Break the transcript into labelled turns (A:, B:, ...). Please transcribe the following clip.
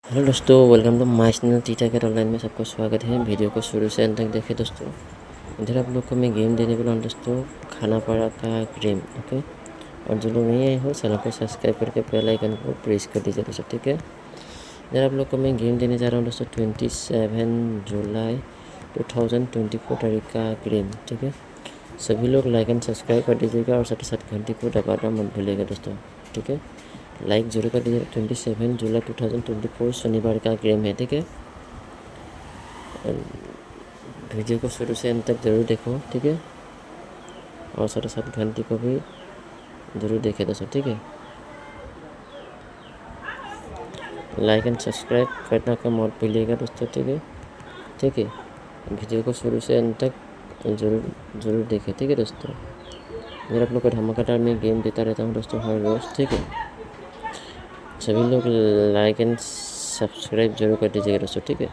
A: Hello दोस्तों, welcome to my channel टीटा CAT online में सबका स्वागत है। वीडियो को शुरू से अंत तक देखें दोस्तों। इधर आप लोग को मैं गेम देने वाला हूँ दोस्तों, खानापाड़ा का गेम। ओके, और जो लोग नहीं आए हो चैनल को सब्सक्राइब करके बेल आइकन को प्रेस कर दीजिए दोस्तों, ठीक है। इधर आप लोग को मैं गेम देने जा रहा हूँ दोस्तों, 27 जुलाई 2024 तारीख का गेम, ठीक है। सभी लोग लाइक एंड सब्सक्राइब कर दीजिएगा और साथ ही साथ घंटी को दबाना मत भूलिएगा दोस्तों, ठीक है। लाइक जरूर कर दीजिएगा। 27 जुलाई 2024 शनिवार का गेम है, ठीक है। वीडियो को शुरू से अंत तक जरूर देखो, ठीक है। और साथ ही साथ घंटी को भी जरूर देखे दोस्तों, ठीक है। लाइक एंड सब्सक्राइब करना का मत भूलिएगा दोस्तों, ठीक है, ठीक है। वीडियो को शुरू से अंत तक जरूर देखें, ठीक है दोस्तों। मेरा आप लोग को धमाकेदार में गेम देता रहता हूँ दोस्तों हर रोज़, ठीक है। सभी लोग लाइक एंड सब्सक्राइब जरूर कर दीजिएगा दोस्तों, ठीक है।